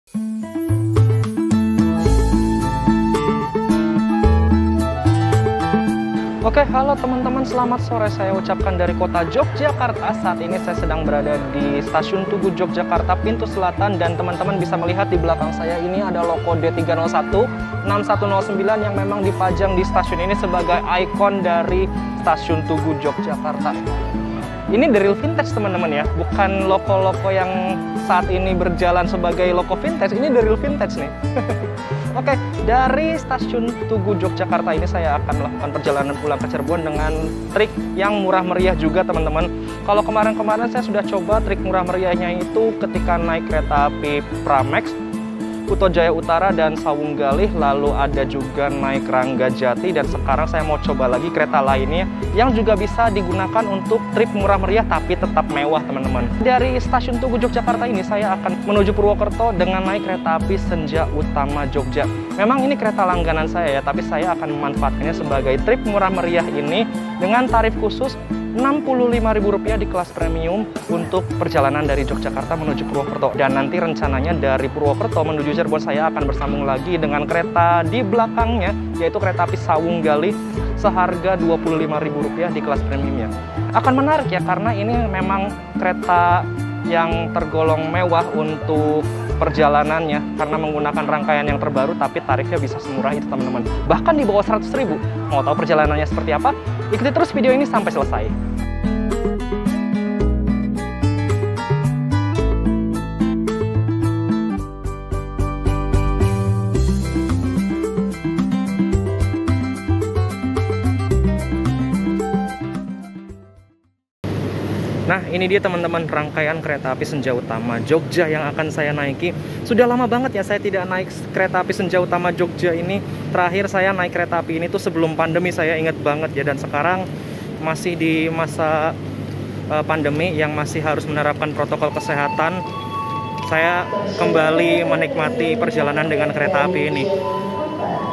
Oke, halo teman-teman, selamat sore. Saya ucapkan dari kota Yogyakarta. Saat ini saya sedang berada di Stasiun Tugu Yogyakarta, pintu selatan. Dan teman-teman bisa melihat di belakang saya ini ada logo D301 6109 yang memang dipajang di stasiun ini sebagai ikon dari Stasiun Tugu Yogyakarta. Ini the real vintage teman-teman ya, bukan logo-logo yang saat ini berjalan sebagai logo vintage. Ini the real vintage nih. Oke, dari Stasiun Tugu Yogyakarta ini saya akan melakukan perjalanan pulang ke Cirebon dengan trik yang murah meriah juga teman-teman. Kalau kemarin-kemarin saya sudah coba trik murah meriahnya itu ketika naik kereta api Pramex, Kuto Jaya Utara dan Sawung Galih, lalu ada juga naik Rangga Jati, dan sekarang saya mau coba lagi kereta lainnya yang juga bisa digunakan untuk trip murah meriah tapi tetap mewah teman-teman. Dari Stasiun Tugu Yogyakarta ini saya akan menuju Purwokerto dengan naik kereta api Senja Utama Jogja. Memang ini kereta langganan saya ya, tapi saya akan memanfaatkannya sebagai trip murah meriah ini dengan tarif khusus Rp65.000 di kelas premium untuk perjalanan dari Yogyakarta menuju Purwokerto. Dan nanti rencananya dari Purwokerto menuju Cirebon saya akan bersambung lagi dengan kereta di belakangnya, yaitu kereta api Sawung Galih seharga Rp25.000 di kelas premiumnya. Akan menarik ya, karena ini memang kereta yang tergolong mewah untuk perjalanannya karena menggunakan rangkaian yang terbaru, tapi tarifnya bisa semurah itu teman-teman, bahkan di bawah 100.000. Mau tahu perjalanannya seperti apa? Ikuti terus video ini sampai selesai. Nah, ini dia teman-teman rangkaian kereta api Senja Utama Jogja yang akan saya naiki. Sudah lama banget ya saya tidak naik kereta api Senja Utama Jogja ini. Terakhir saya naik kereta api ini tuh sebelum pandemi, saya ingat banget ya. Dan sekarang masih di masa pandemi yang masih harus menerapkan protokol kesehatan. Saya kembali menikmati perjalanan dengan kereta api ini.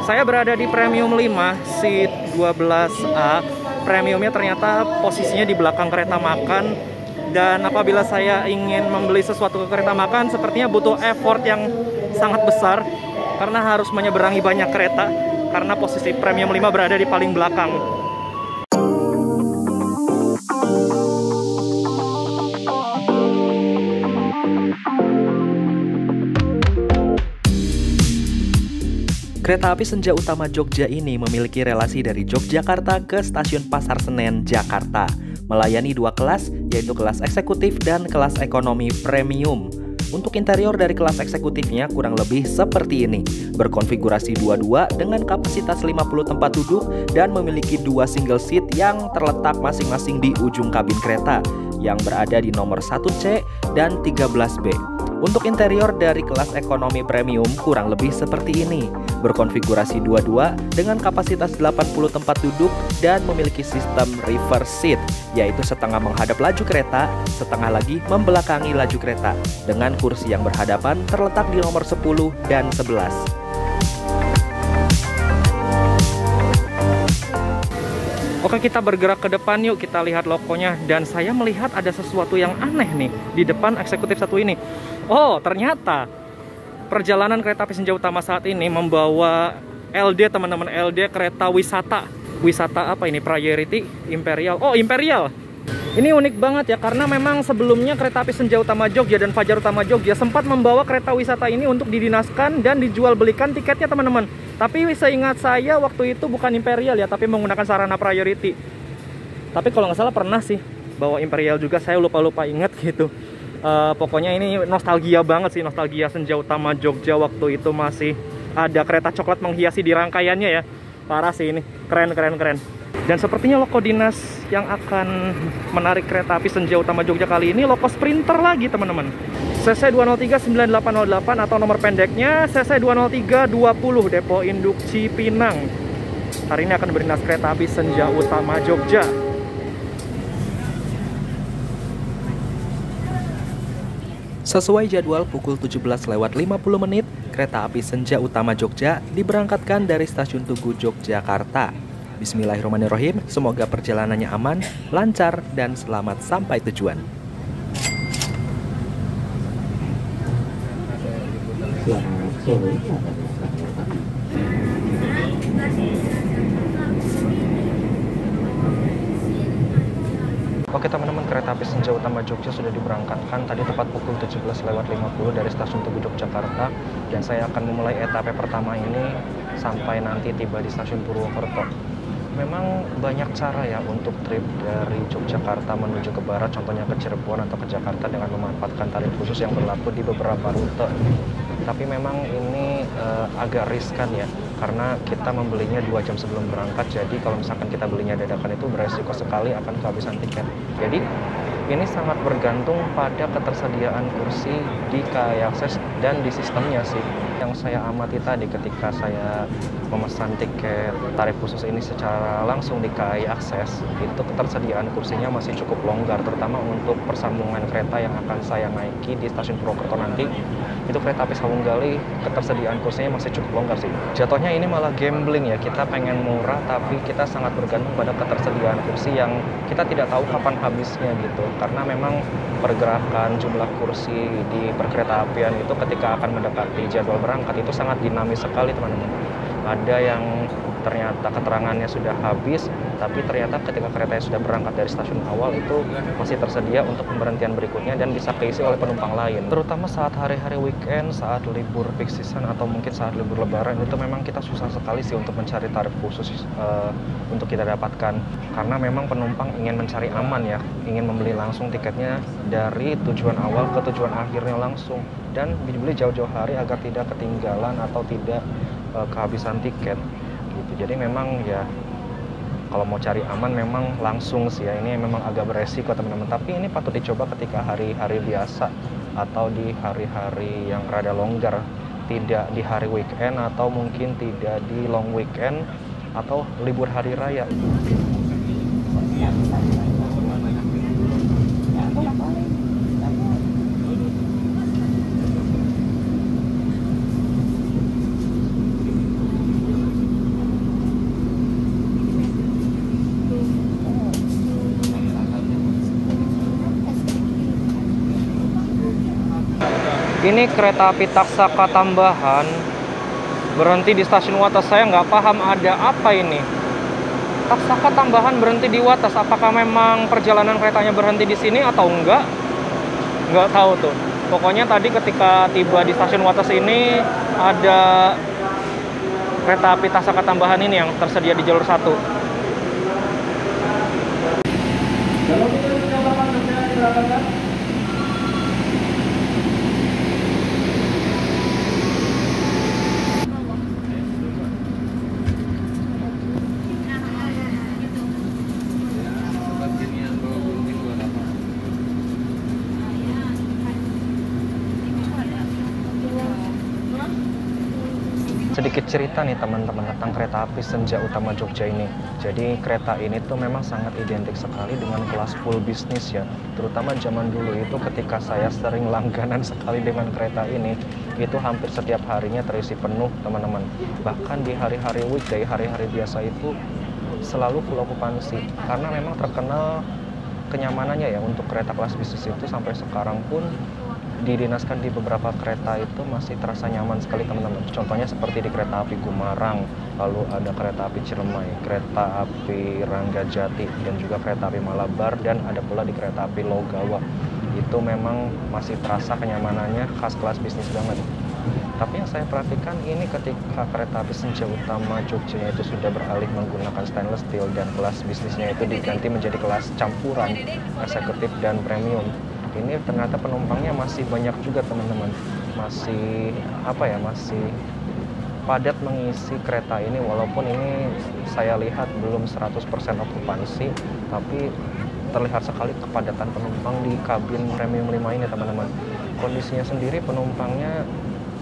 Saya berada di Premium 5 seat 12A. Premiumnya ternyata posisinya di belakang kereta makan, dan apabila saya ingin membeli sesuatu ke kereta makan sepertinya butuh effort yang sangat besar karena harus menyeberangi banyak kereta karena posisi Premium 5 berada di paling belakang. Kereta api Senja Utama Jogja ini memiliki relasi dari Yogyakarta ke Stasiun Pasar Senen, Jakarta, melayani dua kelas, yaitu kelas eksekutif dan kelas ekonomi premium. Untuk interior dari kelas eksekutifnya kurang lebih seperti ini, berkonfigurasi 22 dengan kapasitas 50 tempat duduk dan memiliki dua single seat yang terletak masing-masing di ujung kabin kereta, yang berada di nomor 1C dan 13B. Untuk interior dari kelas ekonomi premium kurang lebih seperti ini, berkonfigurasi 22 dengan kapasitas 80 tempat duduk dan memiliki sistem reverse seat, yaitu setengah menghadap laju kereta, setengah lagi membelakangi laju kereta, dengan kursi yang berhadapan terletak di nomor 10 dan 11. Oke, kita bergerak ke depan yuk, kita lihat logonya. Dan saya melihat ada sesuatu yang aneh nih di depan eksekutif satu ini. Oh, ternyata perjalanan kereta api Senja Utama saat ini membawa LD teman-teman, LD kereta wisata. Wisata apa ini? Priority, Imperial. Oh, Imperial. Ini unik banget ya, karena memang sebelumnya kereta api Senja Utama Jogja dan Fajar Utama Jogja sempat membawa kereta wisata ini untuk didinaskan dan dijual belikan tiketnya teman-teman. Tapi seingat saya waktu itu bukan Imperial ya, tapi menggunakan sarana Priority. Tapi kalau nggak salah pernah sih bawa Imperial juga, saya lupa-lupa ingat gitu. Pokoknya ini nostalgia banget sih, nostalgia Senja Utama Jogja waktu itu masih ada kereta coklat menghiasi di rangkaiannya ya. Parah sih ini, keren. Dan sepertinya logo dinas yang akan menarik kereta api Senja Utama Jogja kali ini logo Sprinter lagi teman-teman. CC 2039808 atau nomor pendeknya CC 20320, Depo Induk Cipinang. Hari ini akan berdinas kereta api Senja Utama Jogja. Sesuai jadwal pukul 17:50, kereta api Senja Utama Jogja diberangkatkan dari Stasiun Tugu Yogyakarta. Bismillahirrahmanirrahim, semoga perjalanannya aman, lancar, dan selamat sampai tujuan. Selamat sore, selamat. Oke teman-teman, kereta api Senja Utama Jogja sudah diberangkatkan tadi tepat pukul 17.50 dari stasiun Tugu Yogyakarta, dan saya akan memulai etape pertama ini sampai nanti tiba di stasiun Purwokerto. Memang banyak cara ya untuk trip dari Yogyakarta menuju ke barat, contohnya ke Cirebon atau ke Jakarta dengan memanfaatkan tarif khusus yang berlaku di beberapa rute. Tapi memang ini agak riskan ya, karena kita membelinya 2 jam sebelum berangkat. Jadi kalau misalkan kita belinya dadakan itu beresiko sekali akan kehabisan tiket. Jadi ini sangat bergantung pada ketersediaan kursi di KAI Akses dan di sistemnya sih. Yang saya amati tadi ketika saya memesan tiket tarif khusus ini secara langsung di KAI Akses, itu ketersediaan kursinya masih cukup longgar, terutama untuk persambungan kereta yang akan saya naiki di stasiun Purwokerto nanti. Itu kereta api Sawunggali, ketersediaan kursinya masih cukup longgar sih. Jatuhnya ini malah gambling ya, kita pengen murah tapi kita sangat bergantung pada ketersediaan kursi yang kita tidak tahu kapan habisnya gitu. Karena memang pergerakan jumlah kursi di perkeretaapian itu ketika akan mendekati jadwal berangkat itu sangat dinamis sekali teman-teman. Ada yang ternyata keterangannya sudah habis, tapi ternyata ketika keretanya sudah berangkat dari stasiun awal itu masih tersedia untuk pemberhentian berikutnya dan bisa keisi oleh penumpang lain. Terutama saat hari-hari weekend, saat libur peak season atau mungkin saat libur lebaran, itu memang kita susah sekali sih untuk mencari tarif khusus untuk kita dapatkan. Karena memang penumpang ingin mencari aman ya, ingin membeli langsung tiketnya dari tujuan awal ke tujuan akhirnya langsung, dan dibeli jauh-jauh hari agar tidak ketinggalan atau tidak kehabisan tiket gitu. Jadi memang ya kalau mau cari aman memang langsung sih ya, ini memang agak beresiko teman-teman, tapi ini patut dicoba ketika hari-hari biasa atau di hari-hari yang rada longgar, tidak di hari weekend atau mungkin tidak di long weekend atau libur hari raya. Ini kereta api Taksaka tambahan berhenti di stasiun Wates. Saya nggak paham ada apa ini. Taksaka tambahan berhenti di Wates. Apakah memang perjalanan keretanya berhenti di sini atau enggak? Nggak tahu tuh. Pokoknya tadi ketika tiba di stasiun Wates ini ada kereta api Taksaka tambahan ini yang tersedia di jalur 1. Kalau kita sudah lakukan berangkat. Sedikit cerita nih teman-teman tentang kereta api Senja Utama Jogja ini. Jadi kereta ini tuh memang sangat identik sekali dengan kelas full bisnis ya. Terutama zaman dulu itu ketika saya sering langganan sekali dengan kereta ini, itu hampir setiap harinya terisi penuh teman-teman. Bahkan di hari-hari weekday, hari-hari biasa itu selalu full okupansi. Karena memang terkenal kenyamanannya ya untuk kereta kelas bisnis itu, sampai sekarang pun didinaskan di beberapa kereta itu masih terasa nyaman sekali teman-teman. Contohnya seperti di kereta api Gumarang, lalu ada kereta api Ciremai, kereta api Ranggajati, dan juga kereta api Malabar, dan ada pula di kereta api Logawa. Itu memang masih terasa kenyamanannya khas kelas bisnis banget. Tapi yang saya perhatikan ini ketika kereta api Senja Utama Jogja itu sudah beralih menggunakan stainless steel dan kelas bisnisnya itu diganti menjadi kelas campuran, eksekutif dan premium. Ini ternyata penumpangnya masih banyak juga teman-teman, masih masih padat mengisi kereta ini, walaupun ini saya lihat belum 100% okupansi, tapi terlihat sekali kepadatan penumpang di kabin premium 5 ini teman-teman. Kondisinya sendiri penumpangnya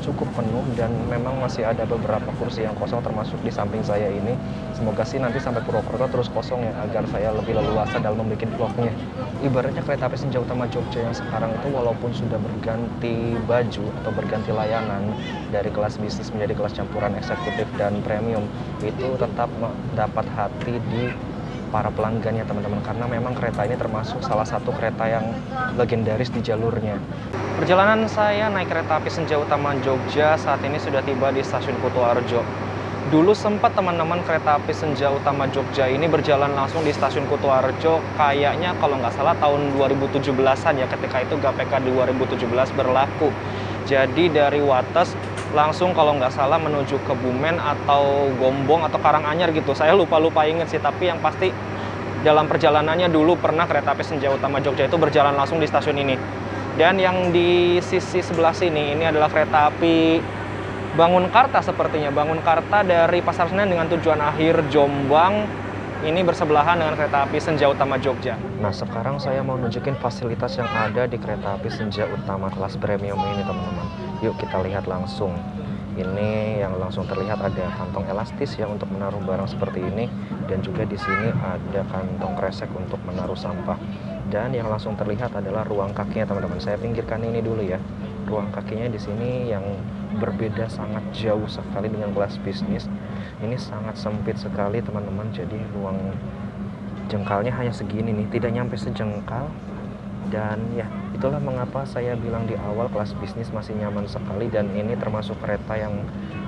cukup penuh dan memang masih ada beberapa kursi yang kosong, termasuk di samping saya ini. Semoga sih nanti sampai Purwokerto terus kosong ya, agar saya lebih leluasa dalam membuat vlognya. Ibaratnya kereta api Senja Utama Jogja yang sekarang itu walaupun sudah berganti baju atau berganti layanan dari kelas bisnis menjadi kelas campuran, eksekutif dan premium, itu tetap dapat hati di para pelanggannya teman-teman, karena memang kereta ini termasuk salah satu kereta yang legendaris di jalurnya. Perjalanan saya naik kereta api Senja Utama Jogja saat ini sudah tiba di stasiun Kutoarjo. Dulu sempat teman-teman kereta api Senja Utama Jogja ini berjalan langsung di stasiun Kutoarjo, kayaknya kalau nggak salah tahun 2017-an ya, ketika itu GPK 2017 berlaku. Jadi dari Wates langsung kalau nggak salah menuju ke Bumen atau Gombong atau Karanganyar gitu. Saya lupa inget sih, tapi yang pasti dalam perjalanannya dulu pernah kereta api Senja Utama Jogja itu berjalan langsung di stasiun ini. Dan yang di sisi sebelah sini ini adalah kereta api Bangunkarta sepertinya. Bangunkarta dari Pasar Senen dengan tujuan akhir Jombang. Ini bersebelahan dengan kereta api Senja Utama Jogja. Nah, sekarang saya mau nunjukin fasilitas yang ada di kereta api Senja Utama kelas premium ini, teman-teman. Yuk kita lihat langsung. Ini yang langsung terlihat ada kantong elastis ya untuk menaruh barang seperti ini, dan juga di sini ada kantong kresek untuk menaruh sampah. Dan yang langsung terlihat adalah ruang kakinya, teman-teman. Saya pinggirkan ini dulu ya. Ruang kakinya di sini yang berbeda sangat jauh sekali dengan kelas bisnis. Ini sangat sempit sekali, teman-teman. Jadi ruang jengkalnya hanya segini nih, tidak nyampe sejengkal. Dan ya, itulah mengapa saya bilang di awal kelas bisnis masih nyaman sekali, dan ini termasuk kereta yang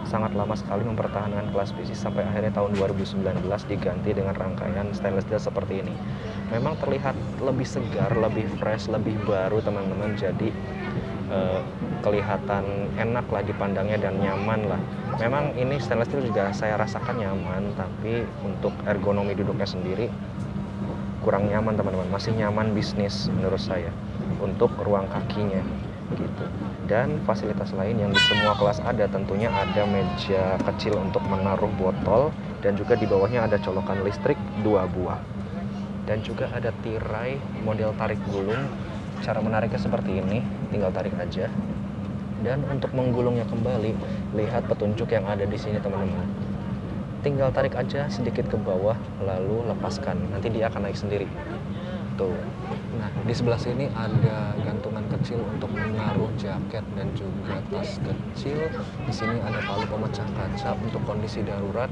sangat lama sekali mempertahankan kelas bisnis sampai akhirnya tahun 2019 diganti dengan rangkaian stainless steel seperti ini. Memang terlihat lebih segar, lebih fresh, lebih baru, teman-teman. Jadi kelihatan enak lah dipandangnya dan nyaman lah. Memang ini stainless steel juga saya rasakan nyaman, tapi untuk ergonomi duduknya sendiri kurang nyaman, teman-teman. Masih nyaman bisnis menurut saya untuk ruang kakinya gitu. Dan fasilitas lain yang di semua kelas ada, tentunya ada meja kecil untuk menaruh botol, dan juga di bawahnya ada colokan listrik 2 buah. Dan juga ada tirai model tarik gulung. Cara menariknya seperti ini, tinggal tarik aja. Dan untuk menggulungnya kembali, lihat petunjuk yang ada di sini, teman-teman. Tinggal tarik aja sedikit ke bawah, lalu lepaskan. Nanti dia akan naik sendiri. Tuh. Nah, di sebelah sini ada gantungan kecil untuk menaruh jaket dan juga tas kecil. Di sini ada palu pemecah kaca untuk kondisi darurat.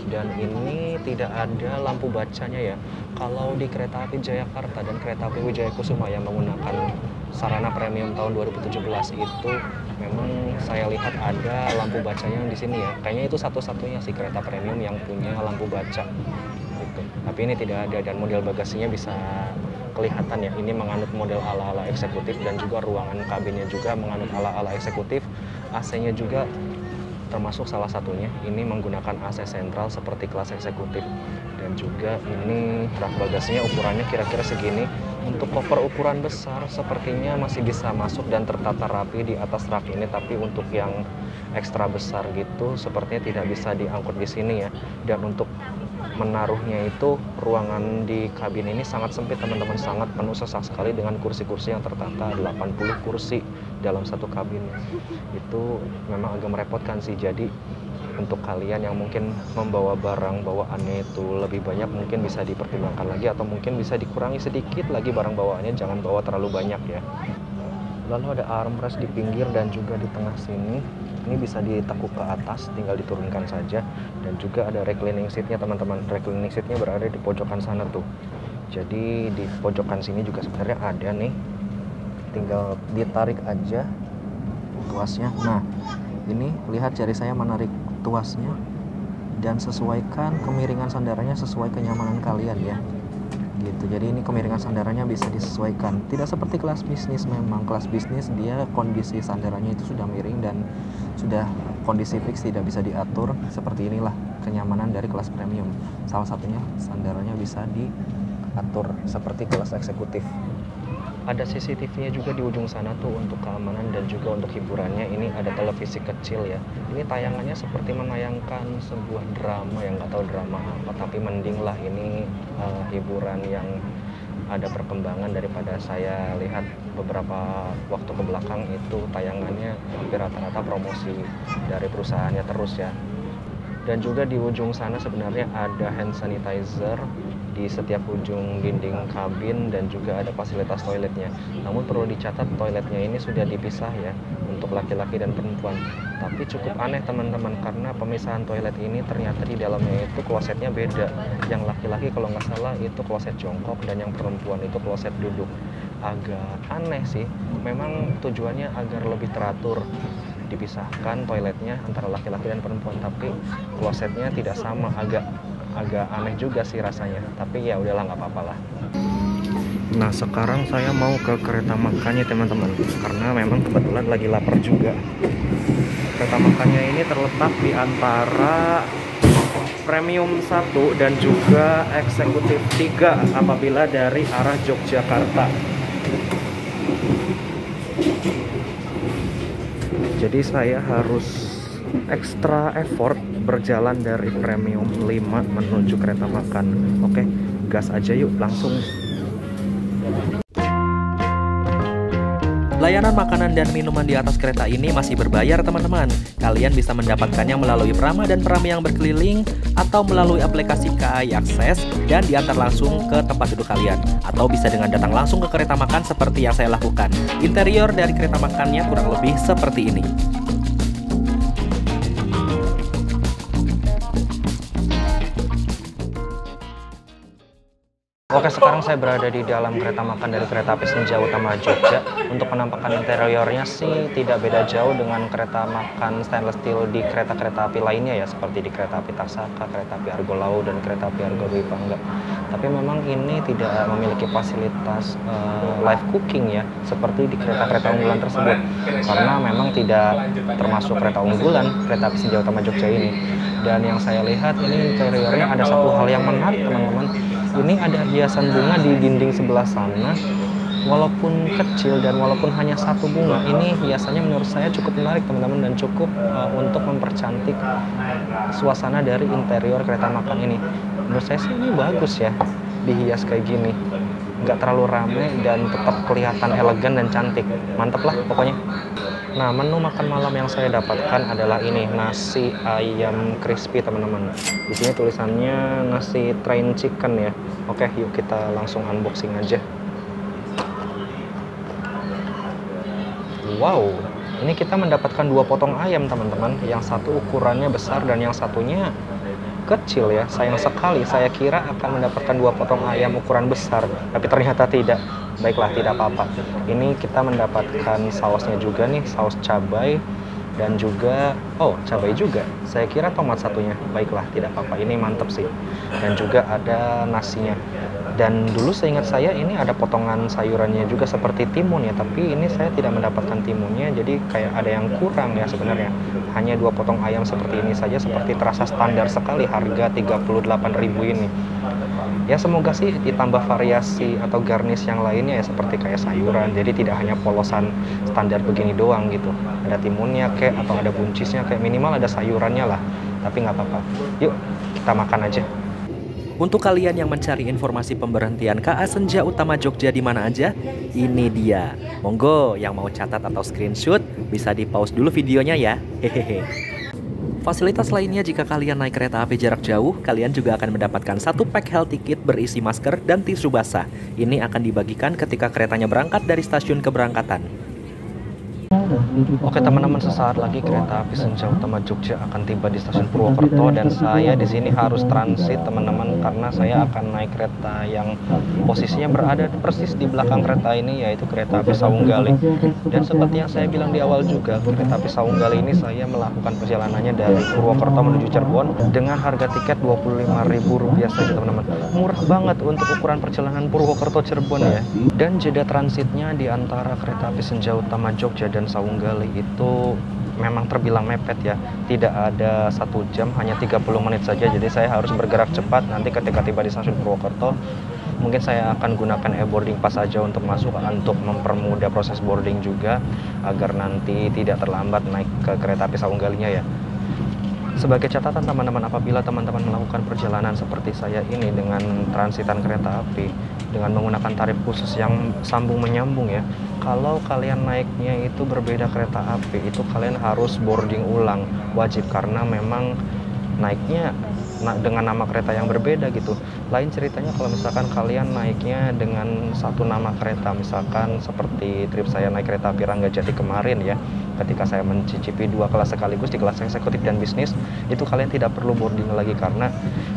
Dan ini tidak ada lampu bacanya ya. Kalau di kereta api Jayakarta dan kereta api Wijaya Kusuma yang menggunakan sarana premium tahun 2017 itu, memang saya lihat ada lampu bacanya di sini ya. Kayaknya itu satu-satunya sih kereta premium yang punya lampu baca. Gitu. Tapi ini tidak ada, dan model bagasinya bisa kelihatan ya, ini menganut model ala-ala eksekutif, dan juga ruangan kabinnya juga menganut ala-ala eksekutif. AC-nya juga termasuk salah satunya, ini menggunakan AC sentral seperti kelas eksekutif. Dan juga ini rak bagasinya ukurannya kira-kira segini. Untuk koper ukuran besar sepertinya masih bisa masuk dan tertata rapi di atas rak ini, tapi untuk yang ekstra besar gitu sepertinya tidak bisa diangkut di sini ya. Dan untuk menaruhnya itu, ruangan di kabin ini sangat sempit, teman-teman, sangat penuh sesak sekali dengan kursi-kursi yang tertata 80 kursi dalam satu kabin. Itu memang agak merepotkan sih. Jadi untuk kalian yang mungkin membawa barang bawaannya itu lebih banyak, mungkin bisa dipertimbangkan lagi, atau mungkin bisa dikurangi sedikit lagi barang bawaannya, jangan bawa terlalu banyak ya. Lalu ada armrest di pinggir dan juga di tengah sini. Ini bisa ditekuk ke atas, tinggal diturunkan saja. Dan juga ada reclining seatnya, teman-teman. Reclining seatnya berada di pojokan sana tuh. Jadi di pojokan sini juga sebenarnya ada nih. Tinggal ditarik aja tuasnya. Nah, ini lihat jari saya menarik tuasnya, dan sesuaikan kemiringan sandarannya sesuai kenyamanan kalian ya. Gitu. Jadi ini kemiringan sandarannya bisa disesuaikan. Tidak seperti kelas bisnis, memang kelas bisnis dia kondisi sandarannya itu sudah miring dan sudah kondisi fix, tidak bisa diatur. Seperti inilah kenyamanan dari kelas premium. Salah satunya sandarannya bisa diatur seperti kelas eksekutif. Ada CCTV-nya juga di ujung sana tuh untuk keamanan dan juga untuk hiburannya. Ini ada televisi kecil ya. Ini tayangannya seperti menayangkan sebuah drama, yang nggak tahu drama apa, tapi mending lah ini hiburan yang ada perkembangan daripada saya lihat beberapa waktu ke belakang itu tayangannya hampir rata-rata promosi dari perusahaannya terus ya. Dan juga di ujung sana sebenarnya ada hand sanitizer di setiap ujung dinding kabin dan juga ada fasilitas toiletnya. Namun perlu dicatat toiletnya ini sudah dipisah ya untuk laki-laki dan perempuan. Tapi cukup aneh teman-teman, karena pemisahan toilet ini ternyata di dalamnya itu klosetnya beda. Yang laki-laki kalau nggak salah itu kloset jongkok dan yang perempuan itu kloset duduk. Agak aneh sih, memang tujuannya agar lebih teratur, dipisahkan toiletnya antara laki-laki dan perempuan, tapi klosetnya tidak sama. Agak aneh juga sih rasanya, tapi ya udahlah, nggak apa-apa lah. Nah sekarang saya mau ke kereta makannya teman-teman, karena memang kebetulan lagi lapar juga. Kereta makannya ini terletak di antara Premium 1 dan juga Eksekutif 3 apabila dari arah Yogyakarta. Jadi saya harus extra effort berjalan dari Premium 5 menuju kereta makan. Oke, gas aja yuk langsung. Layanan makanan dan minuman di atas kereta ini masih berbayar teman-teman. Kalian bisa mendapatkannya melalui Prama dan Pram yang berkeliling, atau melalui aplikasi KAI Akses dan diantar langsung ke tempat duduk kalian. Atau bisa dengan datang langsung ke kereta makan seperti yang saya lakukan. Interior dari kereta makannya kurang lebih seperti ini. Oke, sekarang saya berada di dalam kereta makan dari Kereta Api Senja Utama Jogja. Untuk penampakan interiornya sih tidak beda jauh dengan kereta makan stainless steel di kereta-kereta api lainnya ya, seperti di Kereta Api Taksaka, Kereta Api Argo Lau, dan Kereta Api Argo Dwi Pangga. Tapi memang ini tidak memiliki fasilitas live cooking ya, seperti di kereta-kereta unggulan tersebut. Karena memang tidak termasuk kereta unggulan Kereta Api Senja Utama Jogja ini. Dan yang saya lihat ini interiornya ada satu hal yang menarik teman-teman. Ini ada hiasan bunga di dinding sebelah sana. Walaupun kecil dan walaupun hanya satu bunga, ini hiasannya menurut saya cukup menarik teman-teman, dan cukup untuk mempercantik suasana dari interior kereta makan ini. Menurut saya sih ini bagus ya, dihias kayak gini. Nggak terlalu rame dan tetap kelihatan elegan dan cantik. Mantep lah pokoknya. Nah, menu makan malam yang saya dapatkan adalah ini, nasi ayam crispy teman-teman. Di sini tulisannya nasi train chicken ya. Oke, yuk kita langsung unboxing aja. Wow, ini kita mendapatkan 2 potong ayam teman-teman. Yang satu ukurannya besar dan yang satunya kecil ya. Sayang sekali, saya kira akan mendapatkan 2 potong ayam ukuran besar, tapi ternyata tidak. Baiklah, tidak apa-apa. Ini kita mendapatkan sausnya juga nih, saus cabai dan juga cabai juga. Saya kira tomat satunya. Baiklah, tidak apa-apa. Ini mantep sih. Dan juga ada nasinya. Dan dulu seingat saya ini ada potongan sayurannya juga seperti timun ya, tapi ini saya tidak mendapatkan timunnya, jadi kayak ada yang kurang ya sebenarnya. Hanya 2 potong ayam seperti ini saja, seperti terasa standar sekali harga 38.000 ini. Ya semoga sih ditambah variasi atau garnish yang lainnya ya, seperti kayak sayuran, jadi tidak hanya polosan standar begini doang gitu. Ada timunnya kayak, atau ada buncisnya kayak, minimal ada sayurannya lah. Tapi nggak apa-apa. Yuk kita makan aja. Untuk kalian yang mencari informasi pemberhentian KA Senja Utama Jogja di mana aja, ini dia. Monggo yang mau catat atau screenshot bisa di pause dulu videonya ya. Hehehe. Fasilitas lainnya, jika kalian naik kereta api jarak jauh, kalian juga akan mendapatkan 1 pack health ticket berisi masker dan tisu basah. Ini akan dibagikan ketika keretanya berangkat dari stasiun keberangkatan. Oke teman-teman, sesaat lagi kereta api Senja Utama Jogja akan tiba di stasiun Purwokerto, dan saya di sini harus transit teman-teman, karena saya akan naik kereta yang posisinya berada persis di belakang kereta ini, yaitu kereta api Sawunggali. Dan seperti yang saya bilang di awal juga, kereta api Sawunggali ini saya melakukan perjalanannya dari Purwokerto menuju Cirebon dengan harga tiket Rp25.000 saja teman-teman. Murah banget untuk ukuran perjalanan Purwokerto Cirebon ya. Dan jeda transitnya di antara kereta api Senja Utama Jogja dan Sawunggali itu memang terbilang mepet ya. Tidak ada 1 jam, hanya 30 menit saja. Jadi saya harus bergerak cepat. Nanti ketika tiba di stasiun Purwokerto, mungkin saya akan gunakan e-boarding pass saja untuk masuk, untuk mempermudah proses boarding juga, agar nanti tidak terlambat naik ke kereta api Sawunggalinya ya. Sebagai catatan teman-teman, apabila teman-teman melakukan perjalanan seperti saya ini dengan transitan kereta api dengan menggunakan tarif khusus yang sambung menyambung ya, kalau kalian naiknya itu berbeda kereta api, itu kalian harus boarding ulang, wajib, karena memang naiknya dengan nama kereta yang berbeda gitu. Lain ceritanya kalau misalkan kalian naiknya dengan satu nama kereta, misalkan seperti trip saya naik kereta api Ranggajati kemarin ya, ketika saya mencicipi 2 kelas sekaligus di kelas eksekutif dan bisnis, itu kalian tidak perlu boarding lagi karena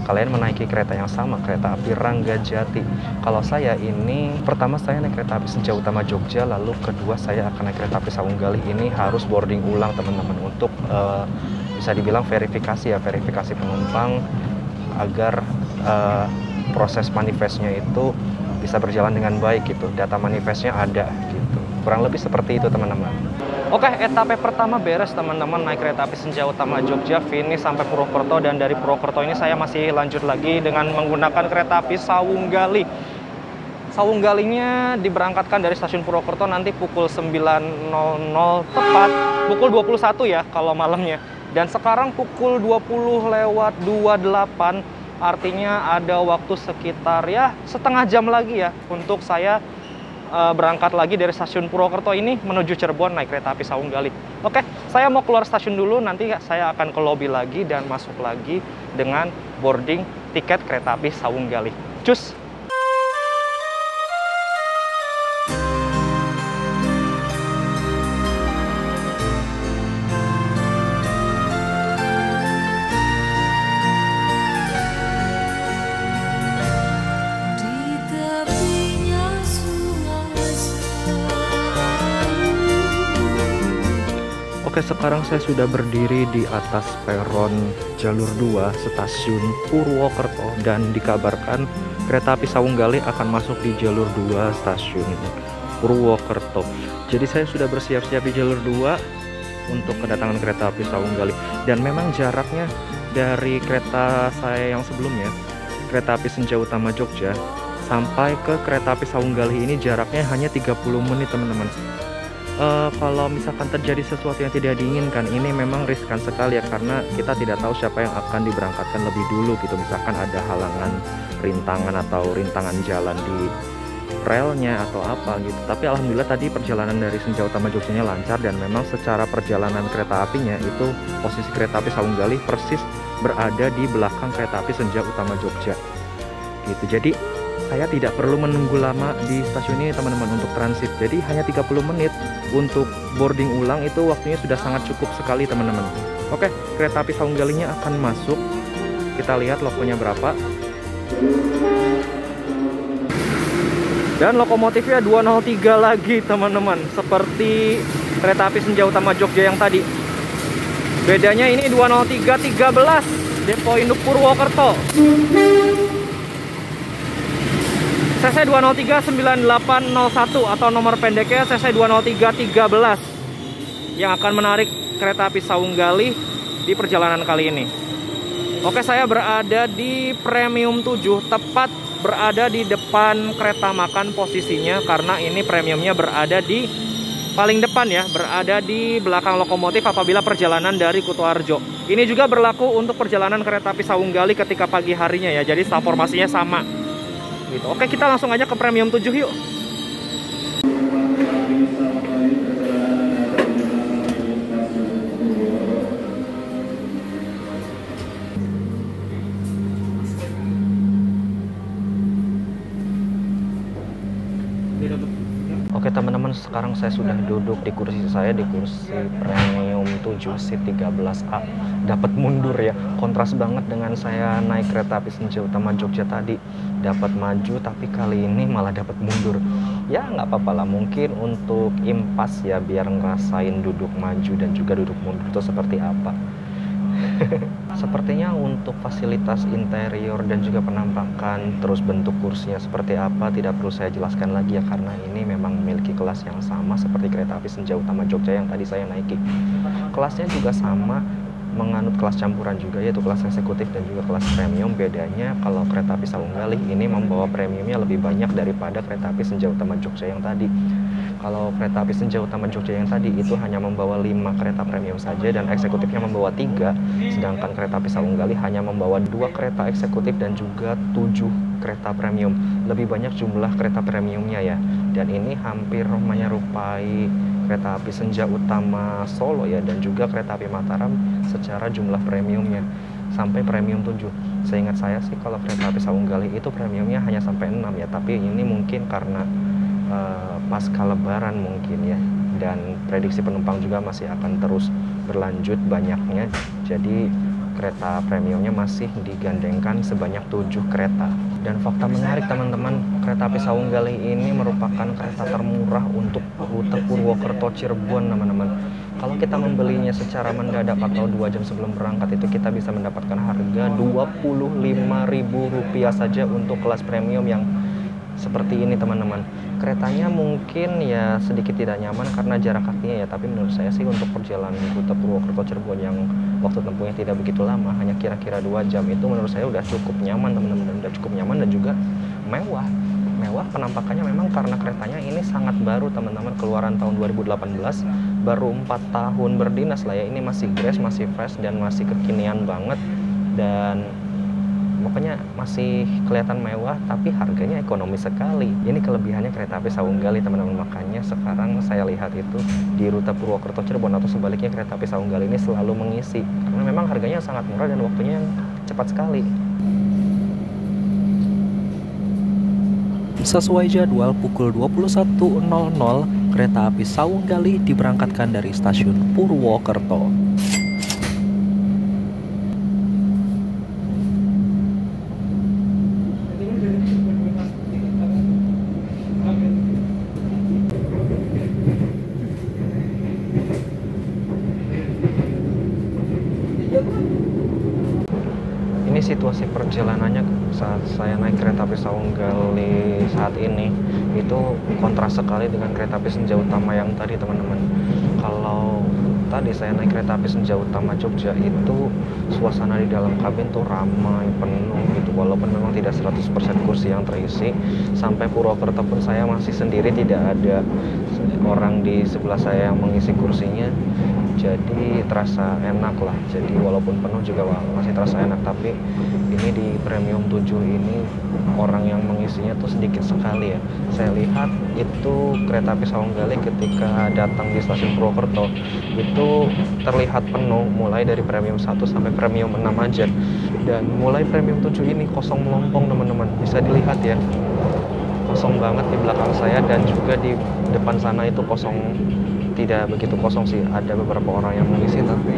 kalian menaiki kereta yang sama, kereta api Ranggajati. Kalau saya ini, pertama saya naik kereta api Senja Utama Jogja, lalu kedua saya akan naik kereta api Sawunggalih. Ini harus boarding ulang teman-teman untuk bisa dibilang verifikasi ya, verifikasi penumpang agar proses manifestnya itu bisa berjalan dengan baik gitu, data manifestnya ada gitu, kurang lebih seperti itu teman-teman. Oke, etape pertama beres teman-teman, naik kereta api Senja Utama Jogja finish sampai Purwokerto, dan dari Purwokerto ini saya masih lanjut lagi dengan menggunakan kereta api Sawunggalih. Sawunggalihnya diberangkatkan dari stasiun Purwokerto nanti pukul 9.00 tepat, pukul 21 ya kalau malamnya. Dan sekarang pukul 20:28, artinya ada waktu sekitar ya setengah jam lagi ya untuk saya berangkat lagi dari stasiun Purwokerto ini menuju Cirebon naik kereta api Sawunggalih. Oke, saya mau keluar stasiun dulu, nanti saya akan ke lobi lagi dan masuk lagi dengan boarding tiket kereta api Sawunggalih. Cus! Oke, sekarang saya sudah berdiri di atas peron jalur 2 stasiun Purwokerto dan dikabarkan kereta api Sawunggalih akan masuk di jalur 2 stasiun Purwokerto. Jadi saya sudah bersiap-siap di jalur 2 untuk kedatangan kereta api Sawunggalih, dan memang jaraknya dari kereta saya yang sebelumnya, kereta api Senja Utama Jogja, sampai ke kereta api Sawunggalih ini jaraknya hanya 30 menit teman-teman. Kalau misalkan terjadi sesuatu yang tidak diinginkan, ini memang riskan sekali ya, karena kita tidak tahu siapa yang akan diberangkatkan lebih dulu gitu. Misalkan ada halangan rintangan atau rintangan jalan di relnya atau apa gitu. Tapi alhamdulillah tadi perjalanan dari Senja Utama Jogjanya lancar, dan memang secara perjalanan kereta apinya itu posisi kereta api Sawunggalih persis berada di belakang kereta api Senja Utama Jogja gitu. Jadi saya tidak perlu menunggu lama di stasiun ini teman-teman untuk transit. Jadi hanya 30 menit untuk boarding ulang, itu waktunya sudah sangat cukup sekali teman-teman. Oke, kereta api Sawunggalihnya akan masuk. Kita lihat logonya berapa. Dan lokomotifnya 203 lagi teman-teman, seperti kereta api Senja Utama Jogja yang tadi. Bedanya ini 203-13 Depo Induk Purwokerto. CC 203-9801 atau nomor pendeknya CC 203-13 yang akan menarik kereta api Sawunggalih di perjalanan kali ini. Oke, saya berada di Premium 7, tepat berada di depan kereta makan posisinya, karena ini premiumnya berada di paling depan ya, berada di belakang lokomotif apabila perjalanan dari Kutoarjo. Ini juga berlaku untuk perjalanan kereta api Sawunggalih ketika pagi harinya ya, jadi staf formasinya sama gitu. Oke, kita langsung aja ke Premium 7 yuk. Oke teman-teman, sekarang saya sudah duduk di kursi saya, di kursi Premium 7 seat 13A. Dapat mundur ya, kontras banget dengan saya naik kereta api Senja Utama Jogja tadi. Dapat maju, tapi kali ini malah dapat mundur. Ya nggak apa-apa lah, mungkin untuk impas ya, biar ngerasain duduk maju dan juga duduk mundur itu seperti apa. Sepertinya untuk fasilitas interior dan juga penampakan, terus bentuk kursinya seperti apa, tidak perlu saya jelaskan lagi ya, karena ini memang memiliki kelas yang sama seperti kereta api Senja Utama Jogja yang tadi saya naiki. Kelasnya juga sama, menganut kelas campuran juga, yaitu kelas eksekutif dan juga kelas premium. Bedanya kalau kereta api Sawunggalih ini membawa premiumnya lebih banyak daripada kereta api Senja Utama Jogja yang tadi. Kalau kereta api Senja Utama Jogja yang tadi itu hanya membawa 5 kereta premium saja, dan eksekutifnya membawa 3, sedangkan kereta api Sawunggalih hanya membawa 2 kereta eksekutif dan juga 7 kereta premium. Lebih banyak jumlah kereta premiumnya ya, dan ini hampir menyerupai kereta api Senja Utama Solo ya, dan juga kereta api Mataram secara jumlah premiumnya sampai Premium 7. Seingat saya sih kalau kereta api Sawunggali itu premiumnya hanya sampai 6 ya, tapi ini mungkin karena pasca lebaran mungkin ya, dan prediksi penumpang juga masih akan terus berlanjut banyaknya, jadi kereta premiumnya masih digandengkan sebanyak 7 kereta. Dan fakta menarik teman-teman, kereta api Sawunggali ini merupakan kereta termurah untuk rute Purwokerto Cirebon teman-teman. Kalau kita membelinya secara mendadak atau 2 jam sebelum berangkat itu kita bisa mendapatkan harga Rp25.000 saja untuk kelas premium yang seperti ini teman-teman. Keretanya mungkin ya sedikit tidak nyaman karena jarak kakinya ya, tapi menurut saya sih untuk perjalanan rute Purwokerto Cirebon yang waktu tempuhnya tidak begitu lama, hanya kira-kira 2 jam, itu menurut saya udah cukup nyaman teman-teman, udah cukup nyaman dan juga mewah. Mewah penampakannya memang karena keretanya ini sangat baru teman-teman, keluaran tahun 2018, baru 4 tahun berdinas lah ya. Ini masih fresh, masih fresh dan masih kekinian banget, dan pokoknya masih kelihatan mewah, tapi harganya ekonomis sekali. Ini kelebihannya kereta api Sawunggali teman-teman, makanya sekarang saya lihat itu di rute Purwokerto Cirebon atau sebaliknya kereta api Sawunggali ini selalu mengisi karena memang harganya sangat murah dan waktunya yang cepat sekali. Sesuai jadwal pukul 21.00, kereta api Sawunggali diberangkatkan dari stasiun Purwokerto. Ini situasi perjalanannya saat saya naik kereta api Sawunggali saat ini itu kontras sekali dengan kereta api Senja Utama yang tadi teman-teman. Kalau tadi saya naik kereta api Senja Utama Jogja itu suasana di dalam kabin tuh ramai, penuh gitu, walaupun memang tidak 100% kursi yang terisi. Sampai Purwokerto pun saya masih sendiri, tidak ada orang di sebelah saya yang mengisi kursinya, jadi terasa enak lah. Jadi walaupun penuh juga masih terasa enak, tapi ini di premium 7 ini orang yang mengisinya tuh sedikit sekali ya. Saya lihat itu kereta api Sawunggali ketika datang di stasiun Purwokerto itu terlihat penuh mulai dari premium 1 sampai premium 6 aja, dan mulai premium 7 ini kosong melompong teman-teman, bisa dilihat ya, kosong banget di belakang saya, dan juga di depan sana itu kosong, tidak begitu kosong sih, ada beberapa orang yang mengisi, tapi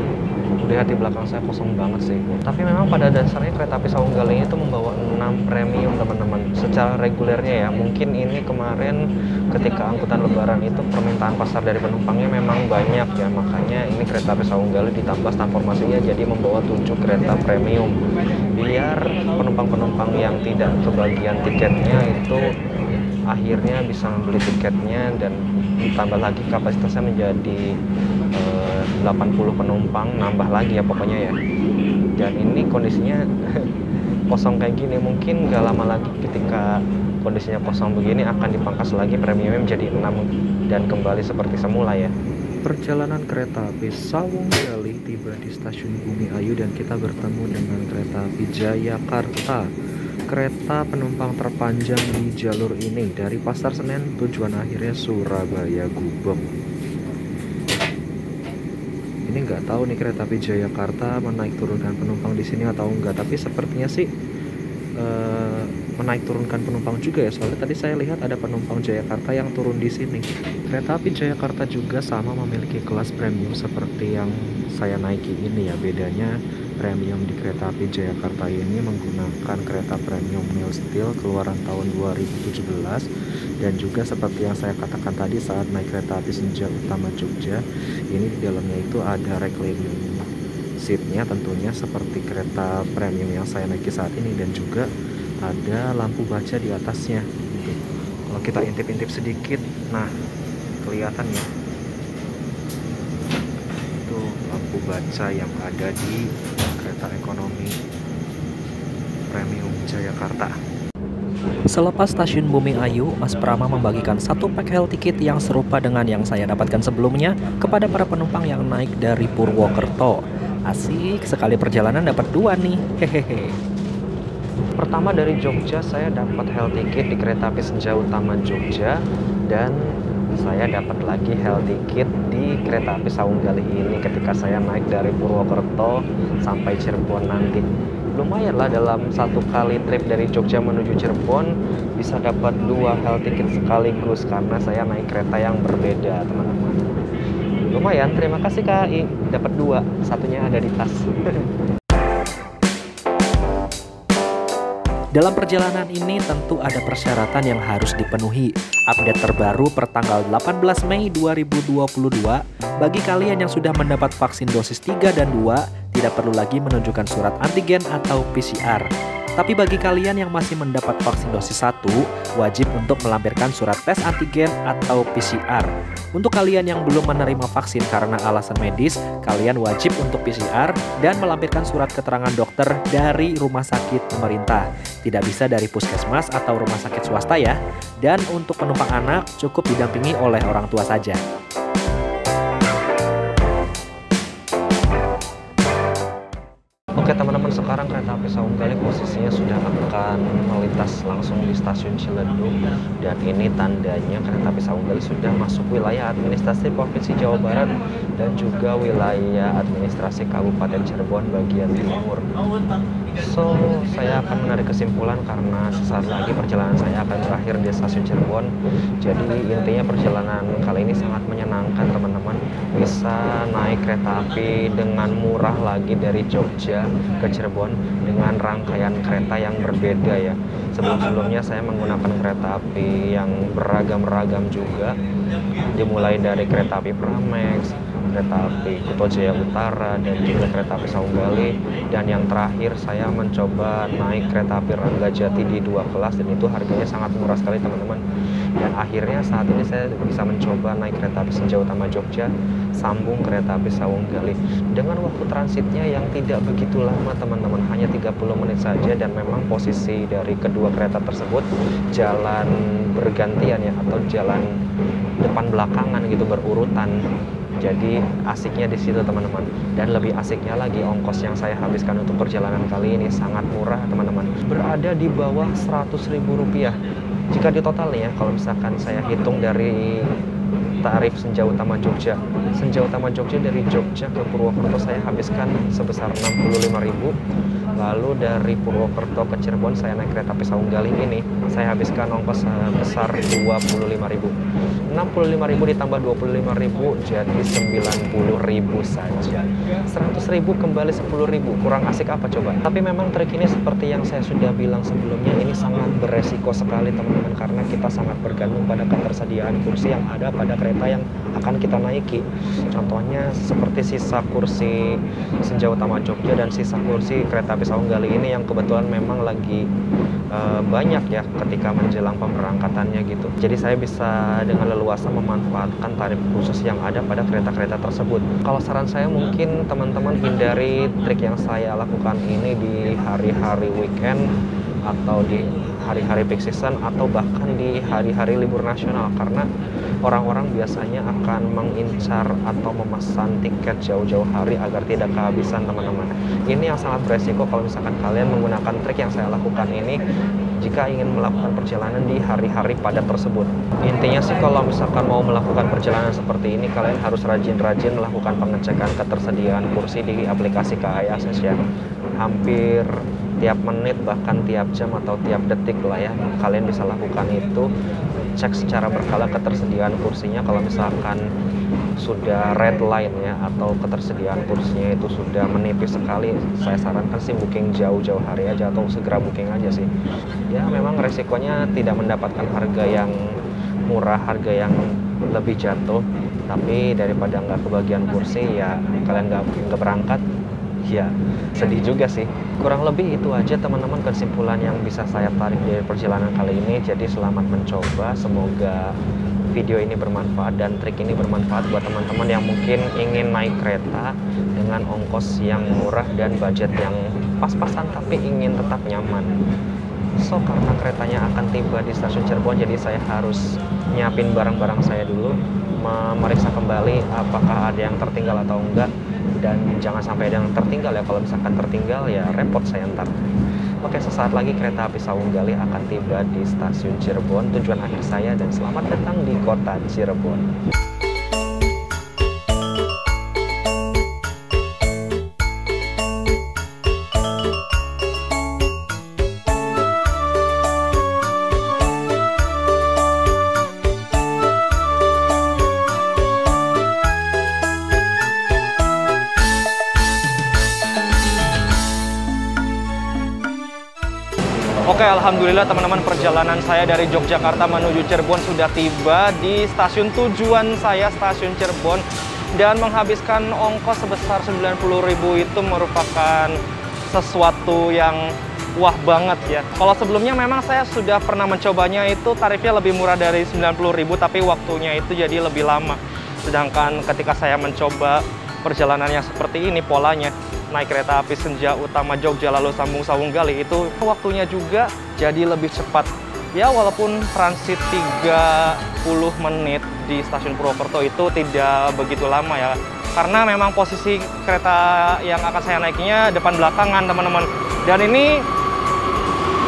lihat di belakang saya kosong banget sih. Tapi memang pada dasarnya kereta api Sawunggali itu membawa 6 premium teman-teman secara regulernya ya. Mungkin ini kemarin ketika angkutan lebaran itu permintaan pasar dari penumpangnya memang banyak ya, makanya ini kereta api Sawunggali ditambah transformasinya jadi membawa 7 kereta premium biar penumpang-penumpang yang tidak kebagian tiketnya itu akhirnya bisa membeli tiketnya, dan ditambah lagi kapasitasnya menjadi 80 penumpang, nambah lagi ya pokoknya ya. Dan ini kondisinya kosong kayak gini, mungkin gak lama lagi ketika kondisinya kosong begini akan dipangkas lagi premiumnya menjadi 6 dan kembali seperti semula ya. Perjalanan kereta api Sawunggali tiba di stasiun Bumi Ayu dan kita bertemu dengan kereta api Jayakarta. Kereta penumpang terpanjang di jalur ini dari Pasar Senen, tujuan akhirnya Surabaya Gubeng. Ini nggak tahu nih kereta api Jayakarta menaik turunkan penumpang di sini atau enggak, tapi sepertinya sih menaik turunkan penumpang juga ya, soalnya tadi saya lihat ada penumpang Jayakarta yang turun di sini. Kereta api Jayakarta juga sama memiliki kelas premium seperti yang saya naiki ini ya. Bedanya premium di kereta api Jayakarta ini menggunakan kereta premium New Steel keluaran tahun 2017, dan juga seperti yang saya katakan tadi saat naik kereta api Senja Utama Jogja, ini di dalamnya itu ada reclining seatnya tentunya seperti kereta premium yang saya naiki saat ini, dan juga ada lampu baca di atasnya gitu. Kalau kita intip-intip sedikit, nah kelihatan ya itu lampu baca yang ada di kereta ekonomi premium Jayakarta. Selepas stasiun Bumi Ayu, Mas Prama membagikan satu pack hell ticket yang serupa dengan yang saya dapatkan sebelumnya kepada para penumpang yang naik dari Purwokerto. Asik sekali, perjalanan dapat 2 nih, hehehe. Pertama dari Jogja saya dapat hell ticket di kereta api Senja Utama Jogja, dan saya dapat lagi hell ticket di kereta api Sawunggali ini ketika saya naik dari Purwokerto sampai Cirebon nanti. lumayan lah dalam satu kali trip dari Jogja menuju Cirebon bisa dapat 2 hal tiket sekaligus karena saya naik kereta yang berbeda, teman-teman. Lumayan, terima kasih KAI, dapat 2, satunya ada di tas. Dalam perjalanan ini tentu ada persyaratan yang harus dipenuhi. Update terbaru per tanggal 18 Mei 2022, bagi kalian yang sudah mendapat vaksin dosis 3 dan 2, tidak perlu lagi menunjukkan surat antigen atau PCR. Tapi bagi kalian yang masih mendapat vaksin dosis 1, wajib untuk melampirkan surat tes antigen atau PCR. Untuk kalian yang belum menerima vaksin karena alasan medis, kalian wajib untuk PCR dan melampirkan surat keterangan dokter dari rumah sakit pemerintah. Tidak bisa dari puskesmas atau rumah sakit swasta ya. Dan untuk penumpang anak, cukup didampingi oleh orang tua saja. Oke teman-teman, sekarang kereta api Saunggali posisinya sudah akan melintas langsung di stasiun Ciledug, dan ini tandanya kereta api Saunggali sudah masuk wilayah administrasi Provinsi Jawa Barat dan juga wilayah administrasi Kabupaten Cirebon bagian timur. So, saya akan menarik kesimpulan karena sesaat lagi perjalanan saya akan berakhir di stasiun Cirebon. Jadi intinya perjalanan kali ini sangat menyenangkan teman-teman. Bisa naik kereta api dengan murah lagi dari Jogja ke Cirebon dengan rangkaian kereta yang berbeda ya. Sebelum-sebelumnya saya menggunakan kereta api yang beragam-ragam juga, dimulai dari kereta api Pramex, kereta api Kuto Jaya Utara, dan juga kereta api Saunggali, dan yang terakhir saya mencoba naik kereta api Ranggajati di 2 kelas, dan itu harganya sangat murah sekali teman-teman. Dan akhirnya saat ini saya bisa mencoba naik kereta api Senja Utama Jogja sambung kereta api Saunggali dengan waktu transitnya yang tidak begitu lama teman-teman, hanya 30 menit saja, dan memang posisi dari kedua kereta tersebut jalan bergantian ya, atau jalan depan belakangan gitu, berurutan. Jadi asiknya di situ teman-teman. Dan lebih asiknya lagi, ongkos yang saya habiskan untuk perjalanan kali ini sangat murah teman-teman, berada di bawah Rp100.000. Jika di total ya, kalau misalkan saya hitung dari tarif Senja Utama Jogja, Senja Utama Jogja dari Jogja ke Purwokerto saya habiskan sebesar Rp65.000. Lalu dari Purwokerto ke Cirebon saya naik kereta api Saunggali ini, saya habiskan ongkos sebesar Rp25.000. Rp65.000 ditambah Rp25.000 jadi Rp90.000 saja. Rp100.000 kembali Rp10.000, kurang asik apa coba? Tapi memang trik ini seperti yang saya sudah bilang sebelumnya, ini sangat beresiko sekali teman-teman, karena kita sangat bergantung pada ketersediaan kursi yang ada pada kereta yang akan kita naiki. Contohnya seperti sisa kursi Senja Utama Jogja dan sisa kursi kereta api Saunggali ini yang kebetulan memang lagi banyak ya ketika menjelang pemberangkatannya gitu. Jadi saya bisa dengan leluasa memanfaatkan tarif khusus yang ada pada kereta-kereta tersebut. Kalau saran saya mungkin teman-teman hindari trik yang saya lakukan ini di hari-hari weekend atau di hari-hari peak season atau bahkan di hari-hari libur nasional, karena orang-orang biasanya akan mengincar atau memesan tiket jauh-jauh hari agar tidak kehabisan teman-teman. Ini yang sangat beresiko kalau misalkan kalian menggunakan trik yang saya lakukan ini jika ingin melakukan perjalanan di hari-hari padat tersebut. Intinya sih kalau misalkan mau melakukan perjalanan seperti ini, kalian harus rajin-rajin melakukan pengecekan ketersediaan kursi di aplikasi KAI Akses ya. Hampir tiap menit, bahkan tiap jam atau tiap detik lah ya, kalian bisa lakukan itu. Cek secara berkala ketersediaan kursinya. Kalau misalkan sudah red line ya, atau ketersediaan kursinya itu sudah menipis sekali, saya sarankan sih booking jauh-jauh hari aja atau segera booking aja sih. Ya memang resikonya tidak mendapatkan harga yang murah, harga yang lebih jatuh, tapi daripada nggak kebagian kursi ya kalian nggak berangkat, ya sedih juga sih. Kurang lebih itu aja teman-teman kesimpulan yang bisa saya tarik dari perjalanan kali ini. Jadi selamat mencoba, semoga video ini bermanfaat dan trik ini bermanfaat buat teman-teman yang mungkin ingin naik kereta dengan ongkos yang murah dan budget yang pas-pasan tapi ingin tetap nyaman. So karena keretanya akan tiba di stasiun Cirebon, jadi saya harus nyiapin barang-barang saya dulu, memeriksa kembali apakah ada yang tertinggal atau enggak, dan jangan sampai ada yang tertinggal ya. Kalau misalkan tertinggal ya repot saya ntar. Oke, sesaat lagi kereta api Saunggali akan tiba di stasiun Cirebon, tujuan akhir saya, dan selamat datang di kota Cirebon. Oke, alhamdulillah teman-teman, perjalanan saya dari Yogyakarta menuju Cirebon sudah tiba di stasiun tujuan saya, stasiun Cirebon. Dan menghabiskan ongkos sebesar 90.000 itu merupakan sesuatu yang wah banget ya. Kalau sebelumnya memang saya sudah pernah mencobanya, itu tarifnya lebih murah dari 90.000, tapi waktunya itu jadi lebih lama. Sedangkan ketika saya mencoba perjalanan yang seperti ini polanya, naik kereta api Senja Utama Jogja lalu sambung Sawung Gali, itu waktunya juga jadi lebih cepat. Ya walaupun transit 30 menit di stasiun Purwokerto itu tidak begitu lama ya. Karena memang posisi kereta yang akan saya naikinya depan belakangan teman-teman. Dan ini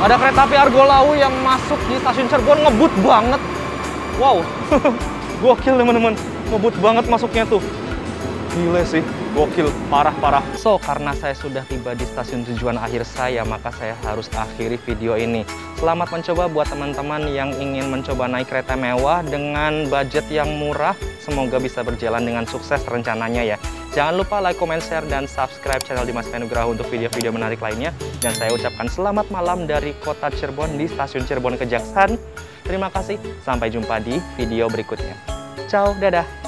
ada kereta api Argo Lawu yang masuk di stasiun Cirebon, ngebut banget. Wow, gokil teman-teman, ngebut banget masuknya tuh. Gila sih, gokil, parah-parah. So, karena saya sudah tiba di stasiun tujuan akhir saya, maka saya harus akhiri video ini. Selamat mencoba buat teman-teman yang ingin mencoba naik kereta mewah dengan budget yang murah. Semoga bisa berjalan dengan sukses rencananya ya. Jangan lupa like, comment, share, dan subscribe channel Dimas Penugraha untuk video-video menarik lainnya. Dan saya ucapkan selamat malam dari kota Cirebon di stasiun Cirebon Kejaksaan. Terima kasih, sampai jumpa di video berikutnya. Ciao, dadah.